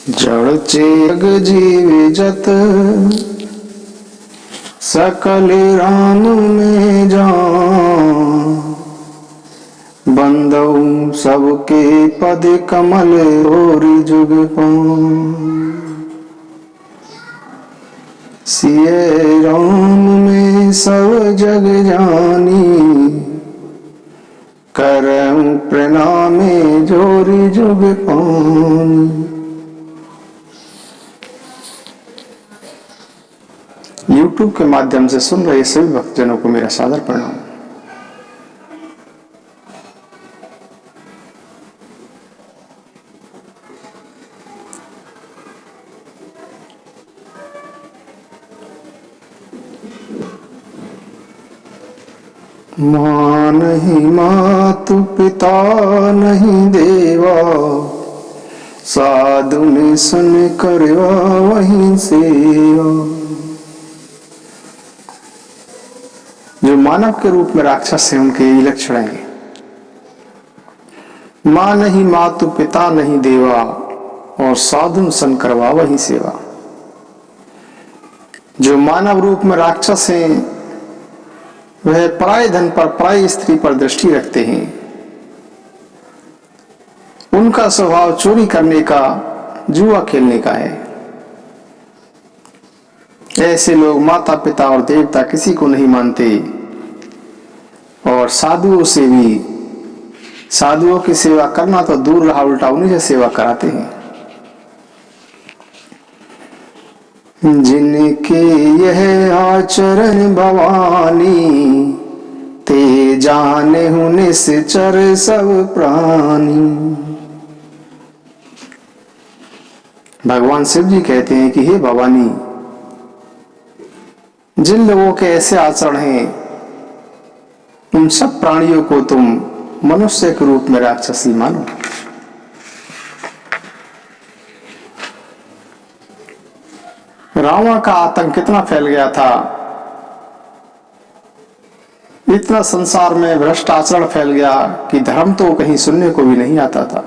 जड़ चेग जीव जत सकल राम में जान, बंदऊ सबके पद कमल होरी जुग पान। सिय राम में सब जग जानी, करम प्रणामे जोरी जुग पानी। YouTube के माध्यम से सुन रहे सभी भक्तजनों को मेरा सादर प्रणाम। माँ नहीं मातु पिता नहीं देवा, साधु ने सुन करवा वहीं सेवा। जो मानव के रूप में राक्षस है उनके यही लक्षण हैं। माँ नहीं मातु पिता नहीं देवा, और साधु सन करवा वही सेवा। जो मानव रूप में राक्षस हैं वह पराये धन पर पराई स्त्री पर दृष्टि रखते हैं। उनका स्वभाव चोरी करने का, जुआ खेलने का है। ऐसे लोग माता पिता और देवता किसी को नहीं मानते, और साधुओं से भी, साधुओं की सेवा करना तो दूर रहा, उल्टा उन्हीं से सेवा कराते हैं। जिनके यह आचरण भवानी, ते जाने हूँ निश्चर सब प्राणी। भगवान शिव जी कहते हैं कि हे भवानी, जिन लोगों के ऐसे आचरण हैं उन सब प्राणियों को तुम मनुष्य के रूप में राक्षसी मानो। रावण का आतंक कितना फैल गया था, इतना संसार में भ्रष्ट आचरण फैल गया कि धर्म तो कहीं सुनने को भी नहीं आता था।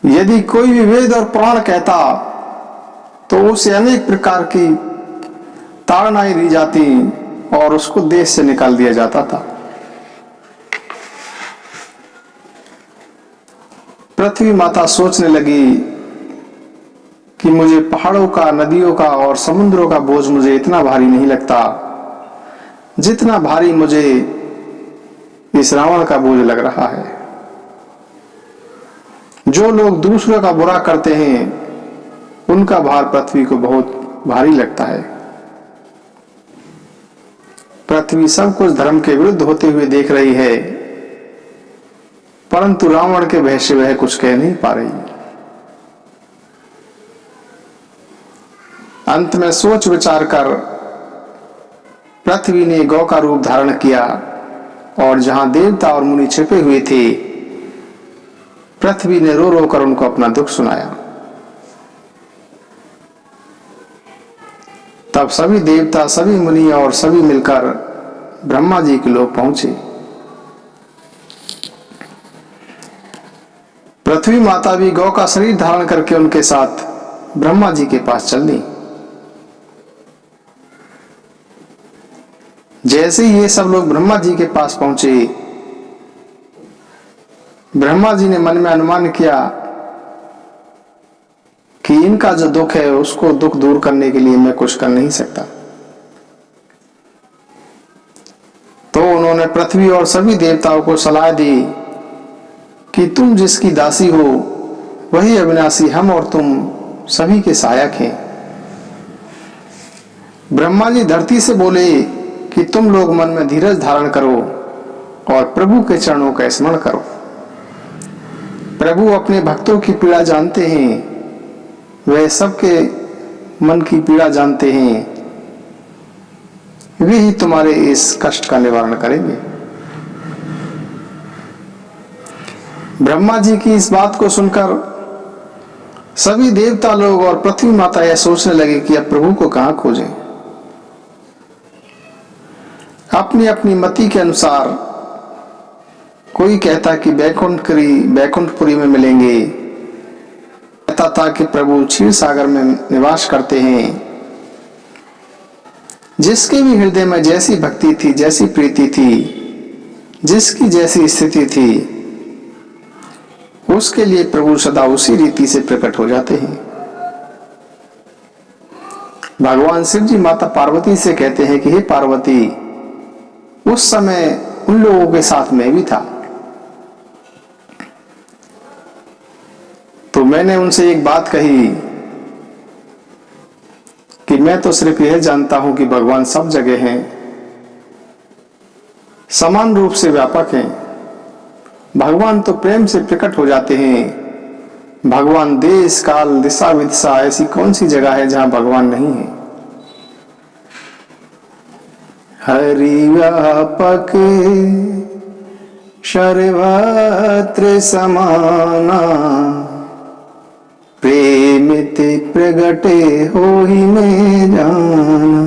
यदि कोई भी वेद और पुराण कहता तो उसे अनेक प्रकार की ताड़नाएं दी जाती और उसको देश से निकाल दिया जाता था। पृथ्वी माता सोचने लगी कि मुझे पहाड़ों का, नदियों का और समुद्रों का बोझ मुझे इतना भारी नहीं लगता जितना भारी मुझे इस रावण का बोझ लग रहा है। जो लोग दूसरों का बुरा करते हैं उनका भार पृथ्वी को बहुत भारी लगता है। पृथ्वी सब कुछ धर्म के विरुद्ध होते हुए देख रही है, परंतु रावण के भय से वह कुछ कह नहीं पा रही। अंत में सोच विचार कर पृथ्वी ने गौ का रूप धारण किया, और जहां देवता और मुनि छिपे हुए थे, पृथ्वी ने रो रो कर उनको अपना दुख सुनाया। तब सभी देवता, सभी मुनि और सभी मिलकर ब्रह्मा जी के लोग पहुंचे। पृथ्वी माता भी गौ का शरीर धारण करके उनके साथ ब्रह्मा जी के पास चल दी। जैसे ही ये सब लोग ब्रह्मा जी के पास पहुंचे, ब्रह्मा जी ने मन में अनुमान किया कि इनका जो दुख है उसको दुख दूर करने के लिए मैं कुछ कर नहीं सकता। तो उन्होंने पृथ्वी और सभी देवताओं को सलाह दी कि तुम जिसकी दासी हो वही अविनाशी हम और तुम सभी के सहायक हैं। ब्रह्मा जी धरती से बोले कि तुम लोग मन में धीरज धारण करो और प्रभु के चरणों का स्मरण करो। प्रभु अपने भक्तों की पीड़ा जानते हैं, वह सबके मन की पीड़ा जानते हैं, वे ही तुम्हारे इस कष्ट का निवारण करेंगे। ब्रह्मा जी की इस बात को सुनकर सभी देवता लोग और पृथ्वी माता यह सोचने लगे कि अब प्रभु को कहां खोजें। अपनी अपनी मति के अनुसार कोई कहता कि बैकुंठपुरी में मिलेंगे, लगता था कि प्रभु क्षीर सागर में निवास करते हैं। जिसके भी हृदय में जैसी भक्ति थी, जैसी प्रीति थी, जिसकी जैसी स्थिति थी, उसके लिए प्रभु सदा उसी रीति से प्रकट हो जाते हैं। भगवान शिव जी माता पार्वती से कहते हैं कि हे पार्वती, उस समय उन लोगों के साथ मैं भी था, तो मैंने उनसे एक बात कही कि मैं तो सिर्फ यह जानता हूं कि भगवान सब जगह हैं, समान रूप से व्यापक हैं। भगवान तो प्रेम से प्रकट हो जाते हैं। भगवान देश काल दिशा विदिशा ऐसी कौन सी जगह है जहां भगवान नहीं है। हरि व्यापक सर्वत्र समाना, प्रेमित प्रगटे होहि में जाना।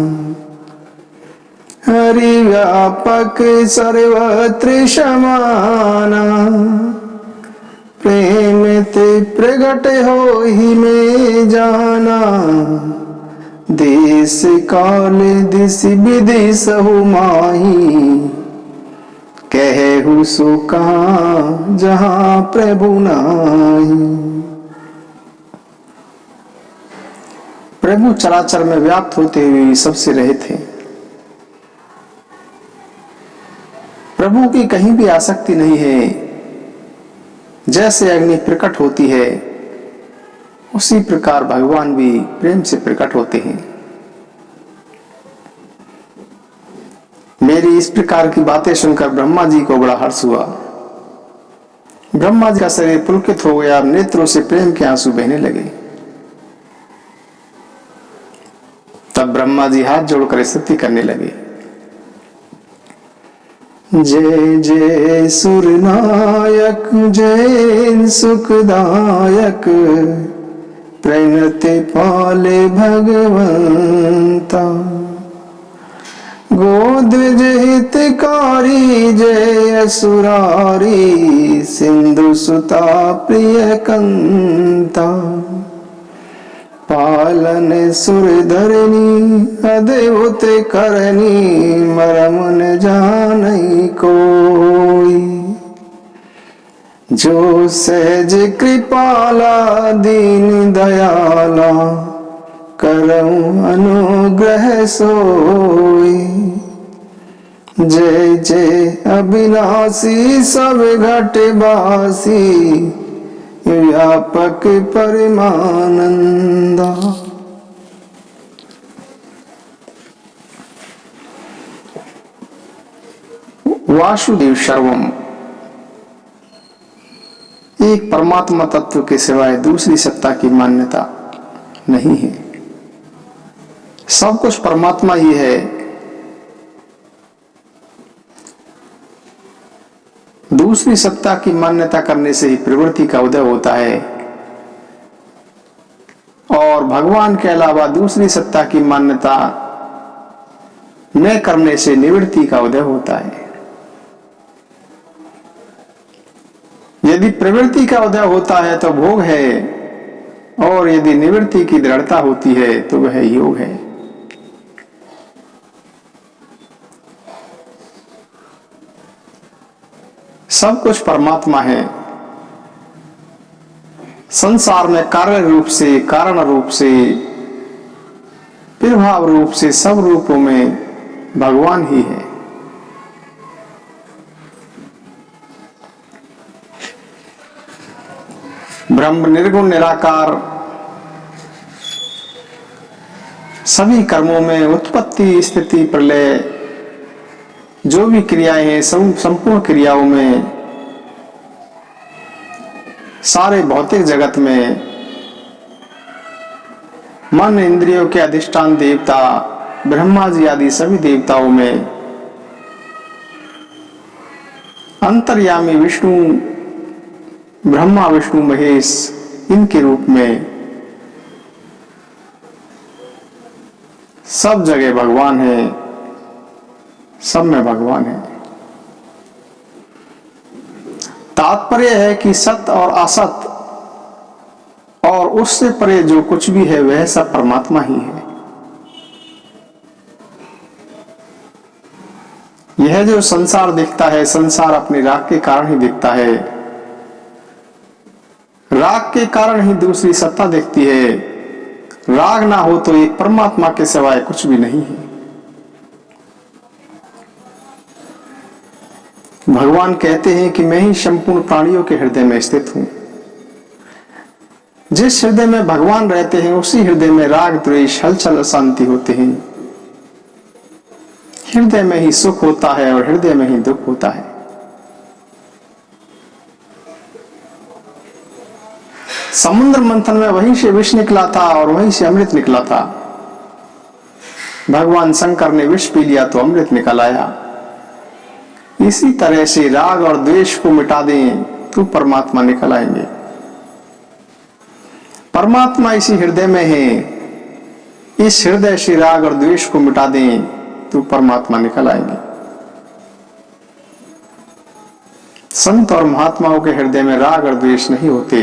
हरि व्यापक सर्वत्र समाना, प्रेमित प्रगट होहि में जाना। देश काल दिस विदिशहु माही, कहहु सो कहाँ जहाँ प्रभु नाही। प्रभु चराचर में व्याप्त होते हुए सबसे रहित हैं। प्रभु की कहीं भी आसक्ति नहीं है। जैसे अग्नि प्रकट होती है, उसी प्रकार भगवान भी प्रेम से प्रकट होते हैं। मेरी इस प्रकार की बातें सुनकर ब्रह्मा जी को बड़ा हर्ष हुआ। ब्रह्मा जी का शरीर पुलकित हो गया, नेत्रों से प्रेम के आंसू बहने लगे। तब ब्रह्मा जी हाथ जोड़कर स्तुति करने लगे। जय जय सुरनायक, जय सुखदायक, प्रणति पाले भगवंता। गोद्विज हितकारी, जय असुरारी, सिंधु सुता प्रिय कंता। पालन सुरधरनी, अद्भुत करनी, मरम न जानई कोई। जो सहज कृपाला, दीन दयाला, करऊं अनुग्रह सोई। जय जय अविनाशी, सब घट बासी, व्यापक परमानंदा। वासुदेव सर्वम, एक परमात्मा तत्व के सिवाय दूसरी सत्ता की मान्यता नहीं है। सब कुछ परमात्मा ही है। दूसरी सत्ता की मान्यता करने से ही प्रवृत्ति का उदय होता है, और भगवान के अलावा दूसरी सत्ता की मान्यता न करने से निवृत्ति का उदय होता है। यदि प्रवृत्ति का उदय होता है तो भोग है, और यदि निवृत्ति की दृढ़ता होती है तो वह योग है। सब कुछ परमात्मा है। संसार में कार्य रूप से, कारण रूप से, प्रभाव रूप से, सब रूपों में भगवान ही है। ब्रह्म निर्गुण निराकार, सभी कर्मों में उत्पत्ति स्थिति प्रलय जो भी क्रियाएं हैं, संपूर्ण क्रियाओं में, सारे भौतिक जगत में मन इंद्रियों के अधिष्ठान देवता ब्रह्मा जी आदि सभी देवताओं में अंतर्यामी विष्णु, ब्रह्मा विष्णु महेश, इनके रूप में सब जगह भगवान है, सब में भगवान है। तात्पर्य है कि सत्य और असत और उससे परे जो कुछ भी है वह सब परमात्मा ही है। यह जो संसार दिखता है, संसार अपने राग के कारण ही दिखता है। राग के कारण ही दूसरी सत्ता दिखती है। राग ना हो तो एक परमात्मा के सिवाय कुछ भी नहीं है। भगवान कहते हैं कि मैं ही संपूर्ण प्राणियों के हृदय में स्थित हूं। जिस हृदय में भगवान रहते हैं उसी हृदय में राग द्वेष हलचल अशांति होते हैं। हृदय में ही सुख होता है और हृदय में ही दुख होता है। समुद्र मंथन में वहीं से विष निकला था और वहीं से अमृत निकला था। भगवान शंकर ने विष पी लिया तो अमृत निकल आया। इसी तरह से राग और द्वेष को मिटा दें तो परमात्मा निकल आएंगे। परमात्मा इसी हृदय में है। इस हृदय से राग और द्वेष को मिटा दें तो परमात्मा निकल आएंगे। संत और महात्माओं के हृदय में राग और द्वेष नहीं होते,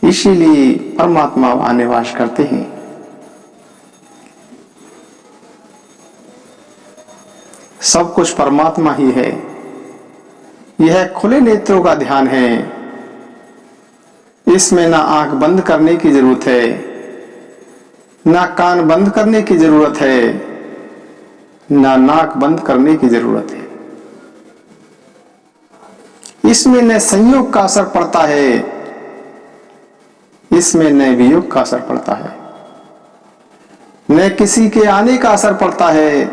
इसीलिए परमात्मा वहां निवास करते हैं। सब कुछ परमात्मा ही है। यह खुले नेत्रों का ध्यान है। इसमें ना आंख बंद करने की जरूरत है, ना कान बंद करने की जरूरत है, ना नाक बंद करने की जरूरत है। इसमें न संयोग का असर पड़ता है, इसमें न वियोग का असर पड़ता है, न किसी के आने का असर पड़ता है,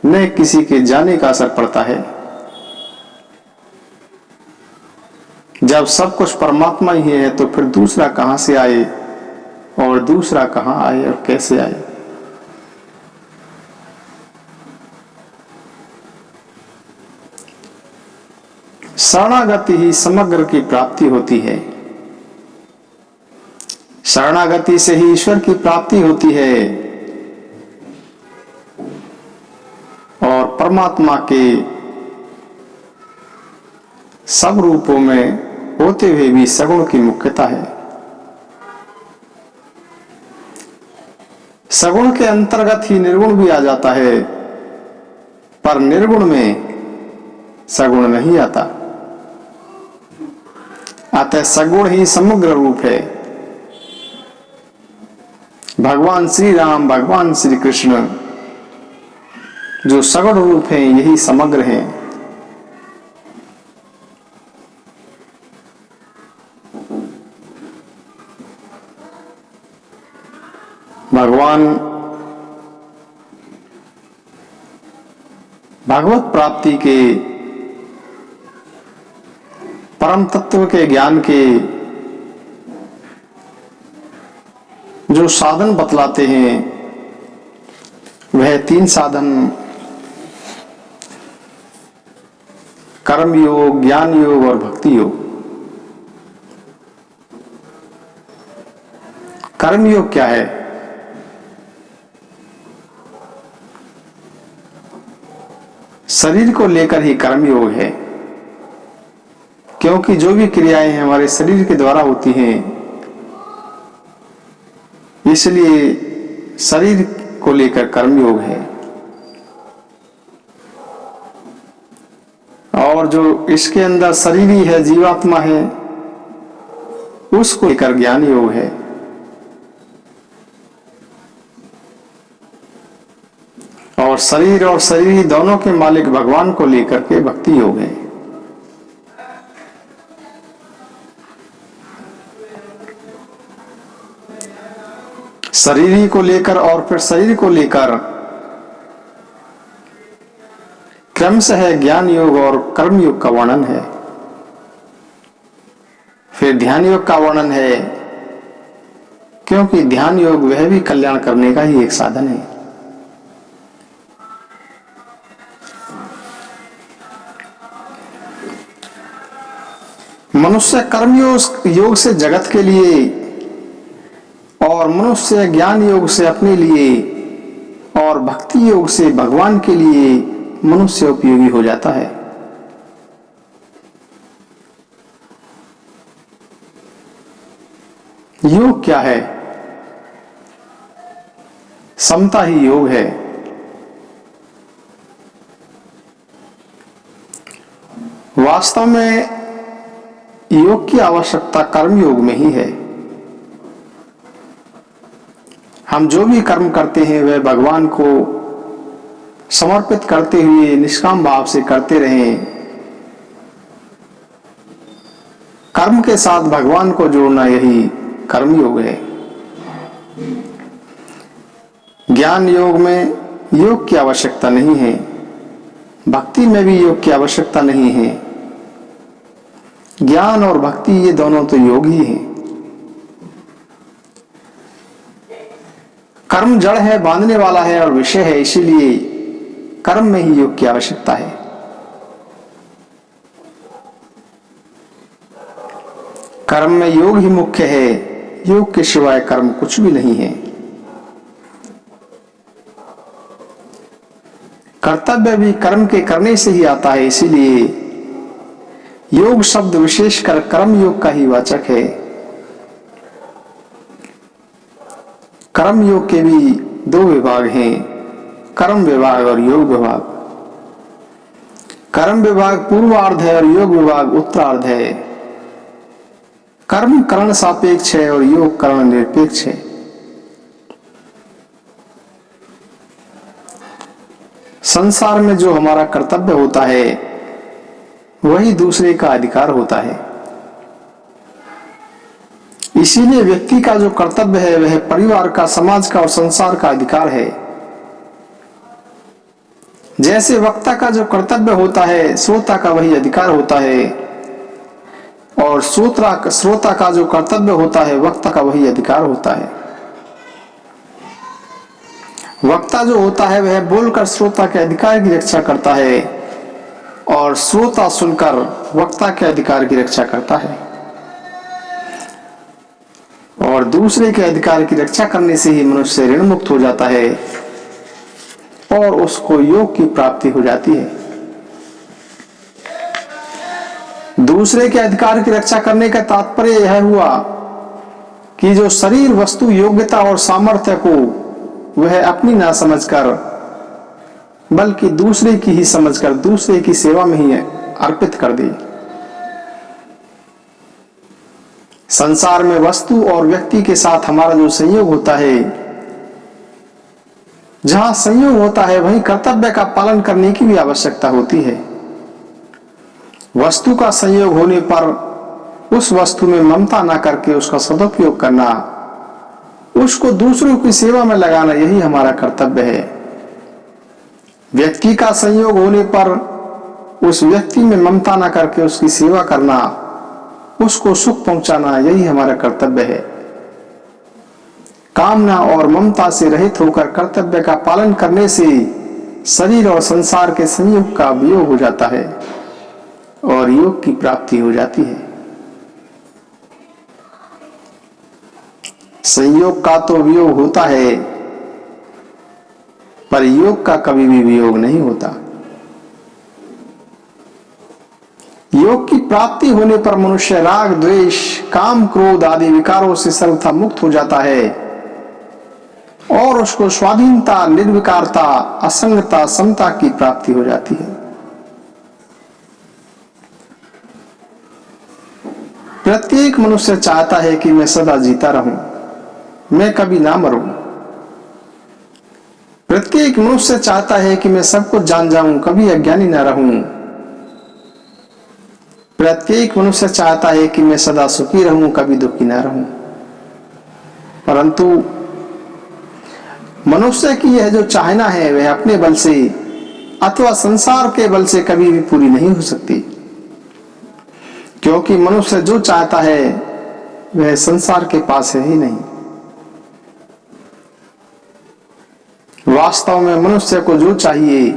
न किसी के जाने का असर पड़ता है। जब सब कुछ परमात्मा ही है तो फिर दूसरा कहां से आए और दूसरा कहां आए और कैसे आए। शरणागति ही समग्र की प्राप्ति होती है। शरणागति से ही ईश्वर की प्राप्ति होती है और परमात्मा के सब रूपों में होते हुए भी सगुण की मुख्यता है। सगुण के अंतर्गत ही निर्गुण भी आ जाता है, पर निर्गुण में सगुण नहीं आता। अतः सगुण ही समग्र रूप है। भगवान श्री राम, भगवान श्री कृष्ण जो सगुण रूप हैं, यही समग्र हैं। भगवान भगवत प्राप्ति के परम तत्व के ज्ञान के जो साधन बतलाते हैं वह 3 साधन कर्म योग, ज्ञान योग और भक्ति योग। कर्म योग क्या है? शरीर को लेकर ही कर्म योग है, क्योंकि जो भी क्रियाएं हमारे शरीर के द्वारा होती हैं, इसलिए शरीर को लेकर कर्म योग है। और जो इसके अंदर शरीर ही है, जीवात्मा है, उसको लेकर ज्ञान योग है। और शरीर दोनों के मालिक भगवान को लेकर के भक्ति योग है। शरीर को लेकर और फिर शरीर को लेकर क्रम से है ज्ञान योग और कर्म योग का वर्णन है। फिर ध्यान योग का वर्णन है, क्योंकि ध्यान योग वह भी कल्याण करने का ही एक साधन है। मनुष्य कर्म योग से जगत के लिए और मनुष्य ज्ञान योग से अपने लिए और भक्ति योग से भगवान के लिए मनुष्य उपयोगी हो जाता है। योग क्या है? समता ही योग है। वास्तव में योग की आवश्यकता कर्म योग में ही है। हम जो भी कर्म करते हैं वह भगवान को समर्पित करते हुए निष्काम भाव से करते रहें। कर्म के साथ भगवान को जोड़ना यही कर्म योग है। ज्ञान योग में योग की आवश्यकता नहीं है, भक्ति में भी योग की आवश्यकता नहीं है। ज्ञान और भक्ति ये दोनों तो योग ही हैं। कर्म जड़ है, बांधने वाला है और विषय है, इसीलिए कर्म में ही योग की आवश्यकता है। कर्म में योग ही मुख्य है, योग के सिवाय कर्म कुछ भी नहीं है। कर्तव्य भी कर्म के करने से ही आता है, इसीलिए योग शब्द विशेषकर कर्म योग का ही वाचक है। कर्म योग के भी दो विभाग हैं, कर्म विभाग और योग विभाग। कर्म विभाग पूर्वार्ध है और योग विभाग उत्तरार्ध है। कर्म करण सापेक्ष है और योग करण निरपेक्ष है। संसार में जो हमारा कर्तव्य होता है वही दूसरे का अधिकार होता है। इसीलिए व्यक्ति का जो कर्तव्य है वह परिवार का, समाज का और संसार का अधिकार है। जैसे वक्ता का जो कर्तव्य होता है श्रोता का वही अधिकार होता है, और श्रोता का जो कर्तव्य होता है वक्ता का वही अधिकार होता है। वक्ता जो होता है वह बोलकर श्रोता के अधिकार की रक्षा करता है और श्रोता सुनकर वक्ता के अधिकार की रक्षा करता है। और दूसरे के अधिकार की रक्षा करने से ही मनुष्य ऋण मुक्त हो जाता है और उसको योग की प्राप्ति हो जाती है। दूसरे के अधिकार की रक्षा करने का तात्पर्य यह हुआ कि जो शरीर, वस्तु, योग्यता और सामर्थ्य को वह अपनी ना समझकर बल्कि दूसरे की ही समझकर दूसरे की सेवा में ही अर्पित कर दे। संसार में वस्तु और व्यक्ति के साथ हमारा जो संयोग होता है, जहां संयोग होता है वहीं कर्तव्य का पालन करने की भी आवश्यकता होती है। वस्तु का संयोग होने पर उस वस्तु में ममता ना करके उसका सदुपयोग करना, उसको दूसरों की सेवा में लगाना, यही हमारा कर्तव्य है। व्यक्ति का संयोग होने पर उस व्यक्ति में ममता ना करके उसकी सेवा करना, उसको सुख पहुंचाना, यही हमारा कर्तव्य है। कामना और ममता से रहित होकर कर्तव्य का पालन करने से शरीर और संसार के संयोग का वियोग हो जाता है और योग की प्राप्ति हो जाती है। संयोग का तो वियोग होता है पर योग का कभी भी वियोग नहीं होता। योग की प्राप्ति होने पर मनुष्य राग, द्वेष, काम, क्रोध आदि विकारों से सर्वथा मुक्त हो जाता है और उसको स्वाधीनता, निर्विकारता, असंगता, समता की प्राप्ति हो जाती है। प्रत्येक मनुष्य चाहता है कि मैं सदा जीता रहूं, मैं कभी ना मरूं। प्रत्येक मनुष्य चाहता है कि मैं सब कुछ जान जाऊं, कभी अज्ञानी ना रहूं। प्रत्येक मनुष्य चाहता है कि मैं सदा सुखी रहूं, कभी दुखी ना रहूं। परंतु मनुष्य की यह जो चाहना है वह अपने बल से अथवा संसार के बल से कभी भी पूरी नहीं हो सकती, क्योंकि मनुष्य जो चाहता है वह संसार के पास है ही नहीं। वास्तव में मनुष्य को जो चाहिए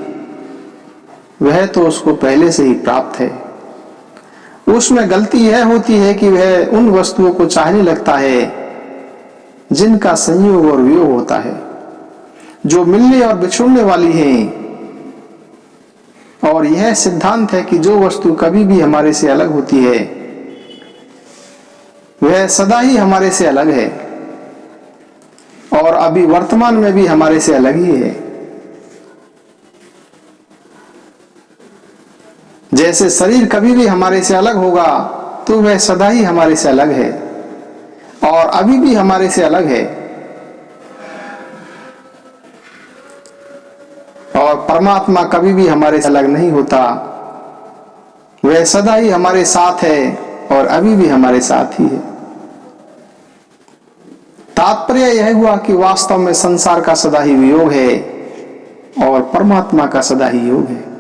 वह तो उसको पहले से ही प्राप्त है। उसमें गलती यह होती है कि वह उन वस्तुओं को चाहने लगता है जिनका संयोग और वियोग होता है, जो मिलने और बिछुड़ने वाली हैं। और यह सिद्धांत है कि जो वस्तु कभी भी हमारे से अलग होती है वह सदा ही हमारे से अलग है और अभी वर्तमान में भी हमारे से अलग ही है। जैसे शरीर कभी भी हमारे से अलग होगा तो वह सदा ही हमारे से अलग है और अभी भी हमारे से अलग है। और परमात्मा कभी भी हमारे से अलग नहीं होता, वह सदा ही हमारे साथ है और अभी भी हमारे साथ ही है। तात्पर्य यह हुआ कि वास्तव में संसार का सदा ही वियोग है और परमात्मा का सदा ही योग है।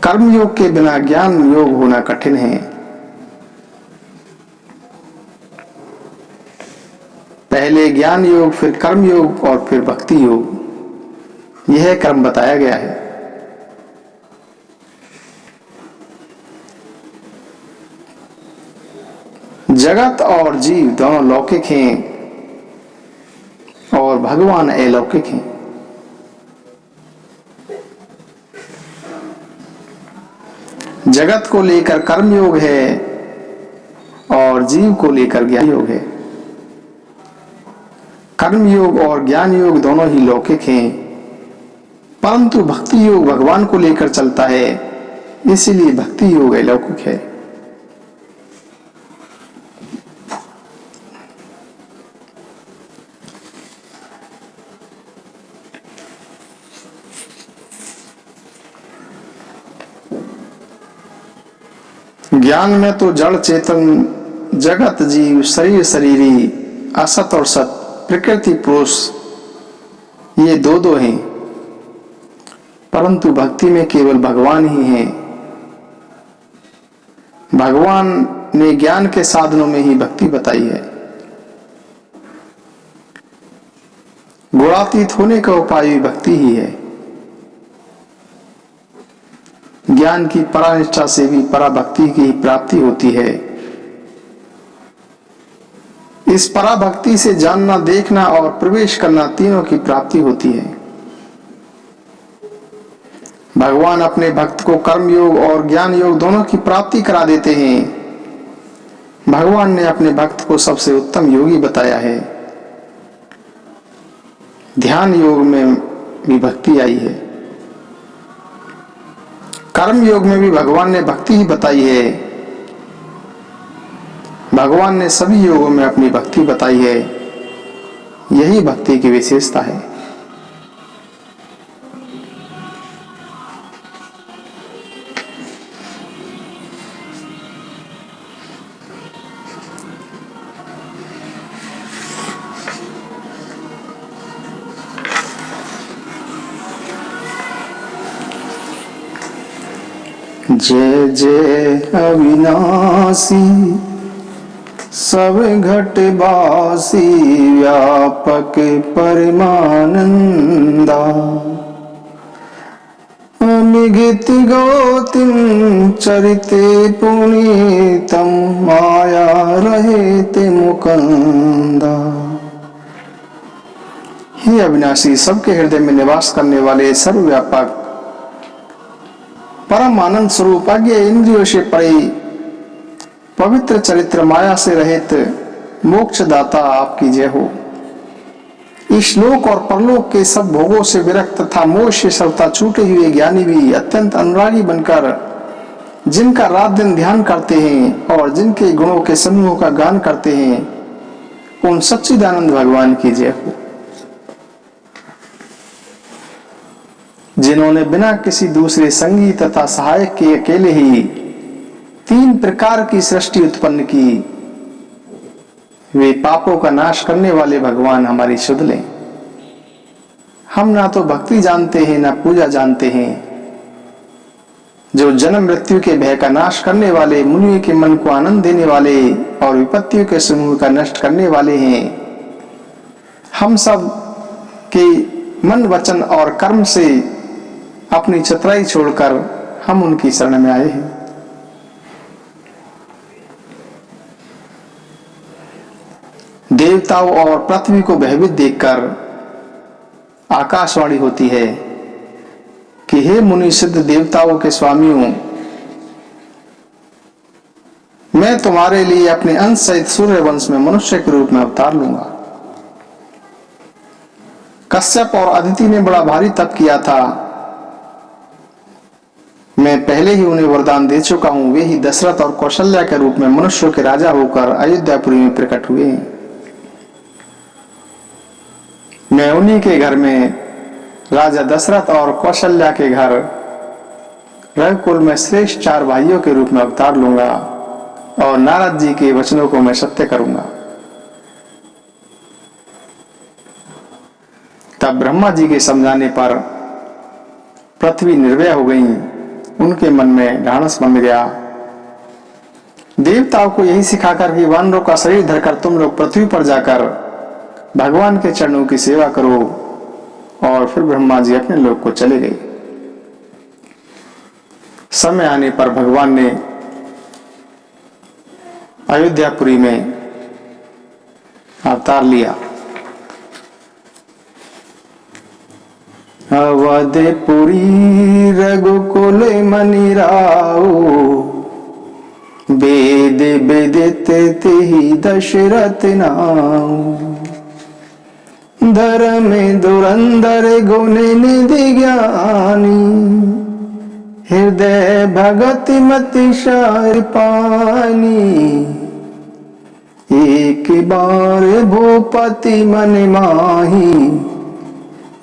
कर्म योग के बिना ज्ञान योग होना कठिन है। पहले ज्ञान योग, फिर कर्म योग और फिर भक्ति योग, यह क्रम बताया गया है। जगत और जीव दोनों लौकिक हैं और भगवान अलौकिक हैं। जगत को लेकर कर्म योग है और जीव को लेकर ज्ञान योग है। कर्म योग और ज्ञान योग दोनों ही लौकिक हैं, परंतु भक्ति योग भगवान को लेकर चलता है, इसीलिए भक्ति योग अलौकिक है। ज्ञान में तो जड़ चेतन, जगत जीव, शरीर शरीरी, असत और सत, प्रकृति पुरुष, ये दो दो हैं, परंतु भक्ति में केवल भगवान ही है। भगवान ने ज्ञान के साधनों में ही भक्ति बताई है। गुणातीत होने का उपाय भी भक्ति ही है। ज्ञान की परानिष्ठा से भी पराभक्ति की प्राप्ति होती है। इस पराभक्ति से जानना, देखना और प्रवेश करना, तीनों की प्राप्ति होती है। भगवान अपने भक्त को कर्म योग और ज्ञान योग दोनों की प्राप्ति करा देते हैं। भगवान ने अपने भक्त को सबसे उत्तम योगी बताया है। ध्यान योग में भी भक्ति आई है। कर्म योग में भी भगवान ने भक्ति ही बताई है। भगवान ने सभी योगों में अपनी भक्ति बताई है। यही भक्ति की विशेषता है। जय जय अविनाशी, सब घट बासी, व्यापक परमानंदा, अमिगित गौतम चरिते पुनीतम, माया रहते मुकंदा। हे अविनाशी, सबके हृदय में निवास करने वाले, सर्वव्यापक परम आनंद स्वरूप, आज्ञा इंद्रियों से परे, पवित्र चरित्र, माया से रहित मोक्षदाता, आपकी जय हो। इस लोक और परलोक के सब भोगों से विरक्त तथा मोह से सर्वथा छूटे हुए ज्ञानी भी अत्यंत अनुरागी बनकर, जिनका रात दिन ध्यान करते हैं और जिनके गुणों के समूहों का गान करते हैं, उन सच्चिदानंद भगवान की जय हो। जिन्होंने बिना किसी दूसरे संगी तथा सहायक के अकेले ही तीन प्रकार की सृष्टि उत्पन्न की, वे पापों का नाश करने वाले भगवान हमारी सुध लें। हम ना तो भक्ति जानते हैं, ना पूजा जानते हैं। जो जन्म मृत्यु के भय का नाश करने वाले, मुनियों के मन को आनंद देने वाले और विपत्तियों के समूह का नष्ट करने वाले हैं, हम सब के मन, वचन और कर्म से अपनी चतुराई छोड़कर हम उनकी शरण में आए हैं। देवताओं और पृथ्वी को भयभीत देखकर आकाशवाणी होती है कि हे मुनि सिद्ध देवताओं के स्वामियों, मैं तुम्हारे लिए अपने अंश सहित सूर्य वंश में मनुष्य के रूप में अवतार लूंगा। कश्यप और अदिति ने बड़ा भारी तप किया था, मैं पहले ही उन्हें वरदान दे चुका हूं। वे ही दशरथ और कौशल्या के रूप में मनुष्यों के राजा होकर अयोध्यापुरी में प्रकट हुए हैं। मैं उन्हीं के घर में राजा दशरथ और कौशल्या के घर रघुकुल में श्रेष्ठ 4 भाइयों के रूप में अवतार लूंगा और नारद जी के वचनों को मैं सत्य करूंगा। तब ब्रह्मा जी के समझाने पर पृथ्वी निर्भय हो गई। उनके मन में ढाढ़स बन गया। देवताओं को यही सिखाकर कि वानरों का शरीर धरकर तुम लोग पृथ्वी पर जाकर भगवान के चरणों की सेवा करो। और फिर ब्रह्मा जी अपने लोक को चले गए। समय आने पर भगवान ने अयोध्यापुरी में अवतार लिया। अवधपुरी रघुकुल मनि राउ, वेद विदित तेहि दशरथ नाउ। धर्म धुरंधर गुण निधि ज्ञानी, हृदय भगति मति शार पानी। एक बार भूपति मन माही,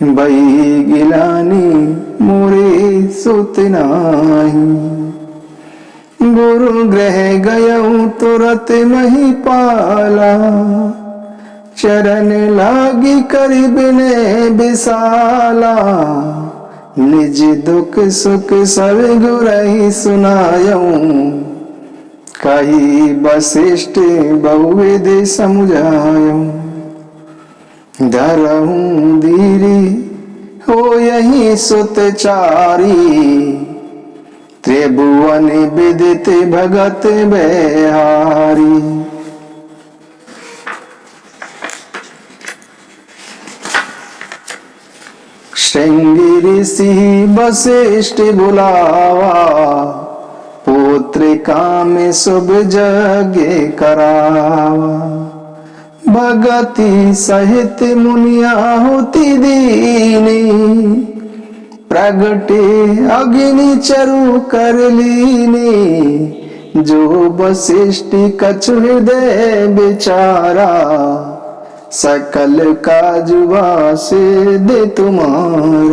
बई गिलानी मोरे सुत नाही। गुरु गृह गयऊ तुरत मही पाला, चरण लागी करीब ने बिसाला। निज दुख सुख सब गुरहि सुनायऊ, कही वशिष्ठ बहुविध समुझायऊ। धरहूं धीरी हो यही सुतचारी, त्रिभुवन विदित भगत बिहारी। श्रृंगी ऋषि वशिष्ठ बुलावा, पुत्रिका में शुभ यज्ञ करावा। भगति सहित मुनिया होती दीनी, प्रगटे अग्नि चरु कर लीनी। जो वशिष्ठ कछु हृदय विचारा, सकल काजुआ से दे तुम्हारा।